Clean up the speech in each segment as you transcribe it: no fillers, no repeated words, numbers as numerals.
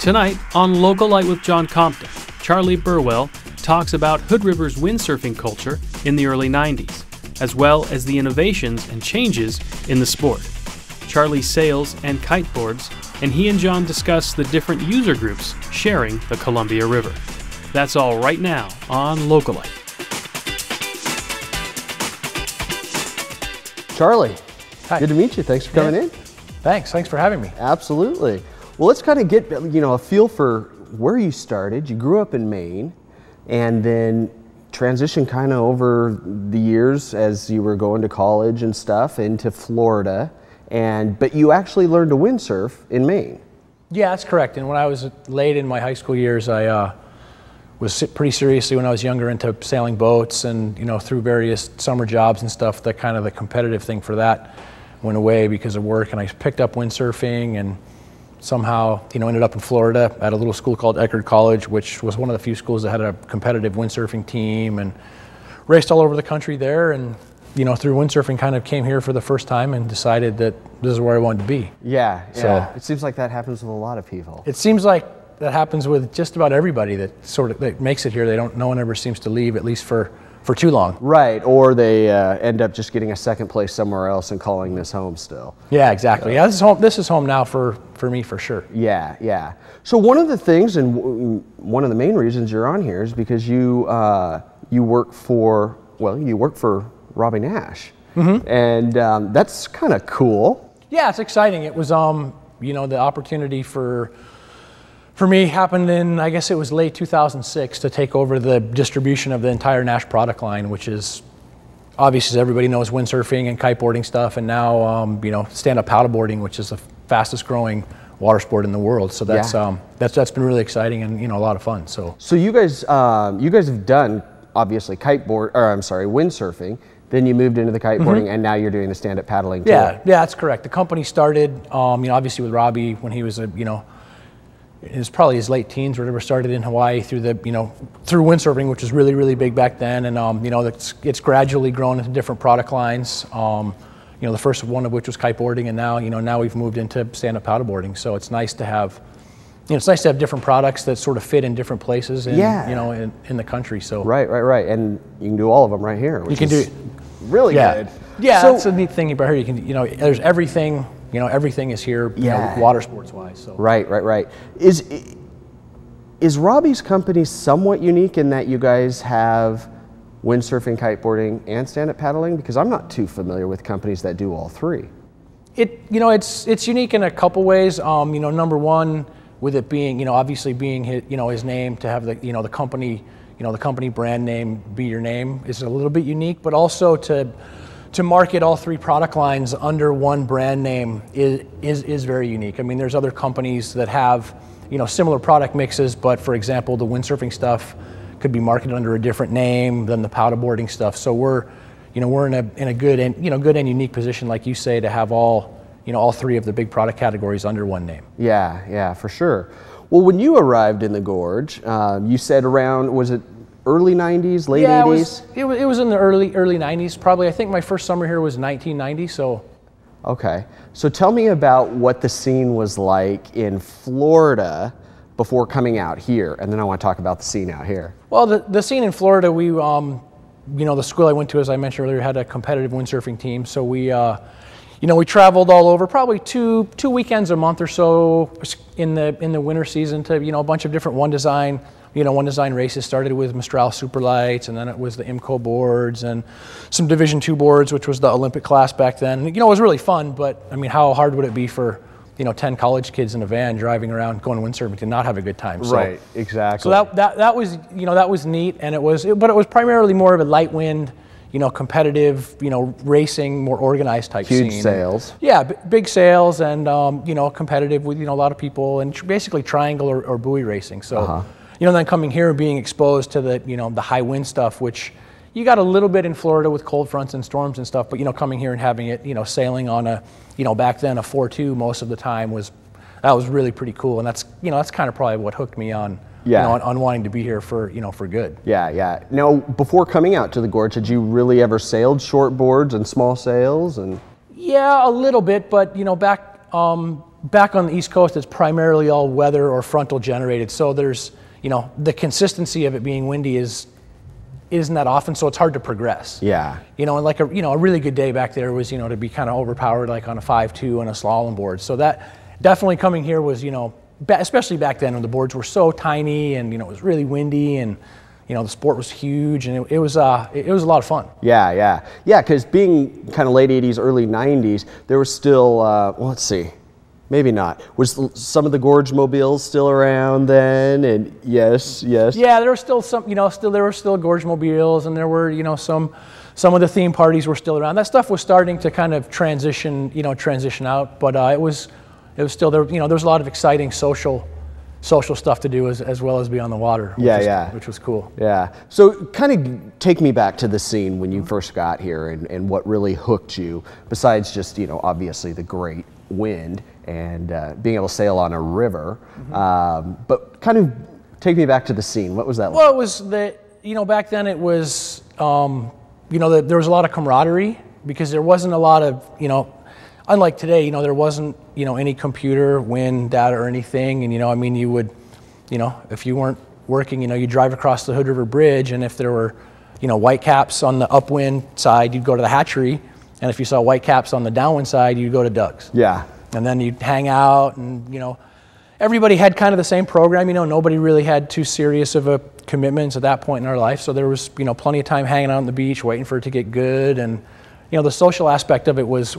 Tonight on Localite with John Compton, Charlie Burwell talks about Hood River's windsurfing culture in the early 90s, as well as the innovations and changes in the sport. Charlie sails and kiteboards, and he and John discuss the different user groups sharing the Columbia River. That's all right now on Localite. Charlie, hi. Good to meet you. Thanks for coming in. Thanks for having me. Absolutely. Well, let's kind of get a feel for where you started. You grew up in Maine, and then transitioned kind of over the years as you were going to college and stuff into Florida. But you actually learned to windsurf in Maine. Yeah, that's correct. And when I was late in my high school years, I was pretty seriously when I was younger into sailing boats, and through various summer jobs and stuff, the kind of the competitive thing for that went away because of work, and I picked up windsurfing and somehow ended up in Florida at a little school called Eckerd College, which was one of the few schools that had a competitive windsurfing team, and raced all over the country there, and through windsurfing kind of came here for the first time and decided that this is where I wanted to be. Yeah. So it seems like that happens with a lot of people. It seems like that happens with just about everybody that makes it here. No one ever seems to leave, at least for too long. Right, or they end up just getting a second place somewhere else and calling this home still. Yeah, exactly. Yeah, this is home now for me for sure. Yeah. So one of the things, and one of the main reasons you're on here is because you work for Robbie Nash, and that's kind of cool. Yeah, it's exciting. It was the opportunity for me happened in, I guess it was late 2006, to take over the distribution of the entire Nash product line, which is obviously, as everybody knows, windsurfing and kiteboarding stuff, and now stand-up paddleboarding, which is the fastest growing water sport in the world. So that's been really exciting and a lot of fun. So you guys have done obviously windsurfing. Then you moved into the kiteboarding, and now you're doing the stand-up paddling too. Yeah, that's correct. The company started obviously with Robbie when he was it was probably his late teens or whatever, started in Hawaii through windsurfing, which was really, really big back then. And, it's gradually grown into different product lines. The first one of which was kiteboarding, and now we've moved into stand-up paddleboarding. So it's nice to have, different products that sort of fit in different places in the country. So Right. And you can do all of them right here. You can do really good. Yeah, so, that's a neat thing about here. You can, there's everything. Everything is here, water sports wise. So Right. Is Robbie's company somewhat unique in that you guys have windsurfing, kiteboarding, and stand-up paddling? Because I'm not too familiar with companies that do all three. It's unique in a couple ways. Number one, with it being obviously being his name, to have the company the company brand name be your name is a little bit unique, but also to market all three product lines under one brand name is very unique. I mean, there's other companies that have similar product mixes, but for example, the windsurfing stuff could be marketed under a different name than the paddleboarding stuff. So we're in a good and unique position, like you say, to have all three of the big product categories under one name. Yeah, for sure. Well, when you arrived in the gorge, you said around, was it early 90s, late 80s? It was in the early 90s, probably. I think my first summer here was 1990, so. Okay. So tell me about what the scene was like in Florida before coming out here, and then I want to talk about the scene out here. Well, the scene in Florida, we, the school I went to, as I mentioned earlier, had a competitive windsurfing team, so we traveled all over, probably two weekends a month or so in the winter season to a bunch of different one design races. Started with Mistral Superlights, and then it was the IMCO boards and some Division II boards, which was the Olympic class back then. It was really fun, but I mean, how hard would it be for 10 college kids in a van driving around going windsurfing to not have a good time? So, right, exactly. So that was neat, and it was primarily more of a light wind, competitive, racing, more organized type scene. Huge sails. Yeah, big sails, and competitive with a lot of people, and basically triangle or buoy racing. So then coming here and being exposed to the high wind stuff, which you got a little bit in Florida with cold fronts and storms and stuff, but coming here and having it sailing on a back then a 4.2 most of the time was really pretty cool, and that's kind of probably what hooked me on on wanting to be here for good. Yeah. Now, before coming out to the gorge, had you really ever sailed short boards and small sails? And yeah, a little bit, but back Back on the East Coast, it's primarily all weather or frontal generated. So there's, you know, the consistency of it being windy isn't that often, so it's hard to progress. Yeah. You know, and like a really good day back there was, you know, to be kind of overpowered like on a 5.2 and a slalom board. So that definitely coming here was, you know, especially back then when the boards were so tiny and, you know, it was really windy and, you know, the sport was huge and it was a lot of fun. Yeah, because being kind of late 80s, early 90s, there was still, well, let's see. Maybe not. Was some of the gorge mobiles still around then? And yes. Yeah, there were still some, you know, there were still gorge mobiles, and there were, you know, some of the theme parties were still around. That stuff was starting to kind of transition out, but it was still there. You know, there was a lot of exciting social stuff to do as well as be on the water. Which was cool. Yeah. So kind of take me back to the scene when you first got here and what really hooked you, besides just, you know, obviously the great wind and being able to sail on a river. But kind of take me back to the scene. What was that like? Well, it was you know, back then it was, you know, there was a lot of camaraderie because there wasn't a lot of, you know, unlike today, you know, there wasn't, you know, any computer, wind data or anything. And, you know, I mean, you would, you know, if you weren't working, you know, you drive across the Hood River Bridge, and if there were, you know, whitecaps on the upwind side, you'd go to the hatchery. And if you saw whitecaps on the downwind side, you'd go to Doug's. Yeah. And then you'd hang out, and, you know, everybody had kind of the same program. You know, nobody really had too serious of a commitments at that point in our life. So there was, you know, plenty of time hanging out on the beach, waiting for it to get good. And, you know, the social aspect of it was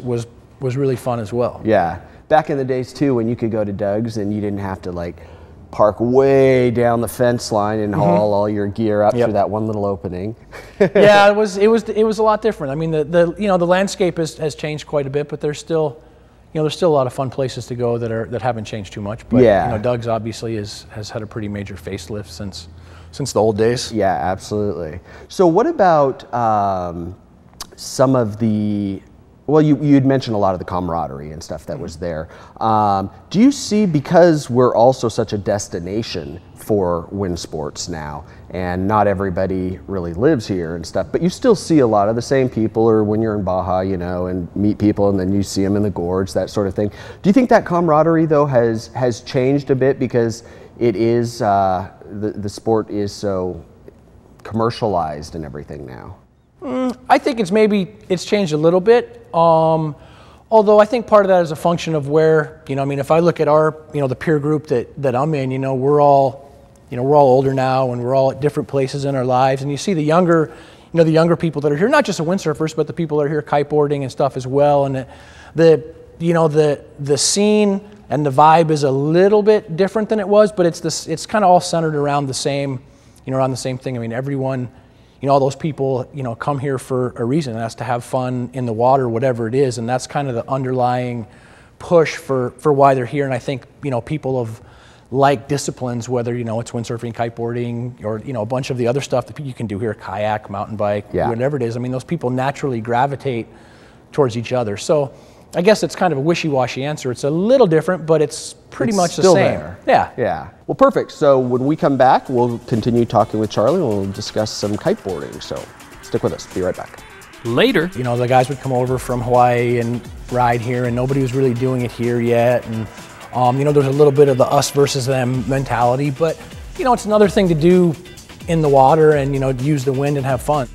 really fun as well. Yeah. Back in the days too, when you could go to Doug's and you didn't have to like park way down the fence line and haul all your gear up through that one little opening. Yeah, it was a lot different. I mean, the you know, the landscape has changed quite a bit, but there's still, you know, there's still a lot of fun places to go that haven't changed too much. But you know, Doug's obviously has had a pretty major facelift since the old days. Yeah, absolutely. So what about some of the, well, you'd mentioned a lot of the camaraderie and stuff that was there. Do you see, because we're also such a destination for wind sports now, and not everybody really lives here and stuff, but you still see a lot of the same people, or when you're in Baja, you know, and meet people and then you see them in the gorge, that sort of thing. Do you think that camaraderie though has changed a bit because it is, the sport is so commercialized and everything now? I think it's changed a little bit. Although I think part of that is a function of where, you know, I mean, if I look at our, you know, the peer group that I'm in, you know, we're all older now, and we're all at different places in our lives. And you see the younger people that are here, not just the windsurfers, but the people that are here kiteboarding and stuff as well. And the scene and the vibe is a little bit different than it was, but it's kind of all centered around the same thing. I mean, everyone, you know, all those people, you know, come here for a reason, and that's to have fun in the water, whatever it is. And that's kind of the underlying push for why they're here. And I think, you know, people of like disciplines, whether, you know, it's windsurfing, kiteboarding, or, you know, a bunch of the other stuff that you can do here, kayak, mountain bike, whatever it is. I mean, those people naturally gravitate towards each other. So I guess it's kind of a wishy-washy answer. It's a little different, but it's pretty much the same. There. Yeah. Well, perfect. So when we come back, we'll continue talking with Charlie, and we'll discuss some kiteboarding. So stick with us. Be right back. Later, you know, the guys would come over from Hawaii and ride here, and nobody was really doing it here yet. And, you know, there's a little bit of the us versus them mentality, but, you know, it's another thing to do in the water and, you know, use the wind and have fun.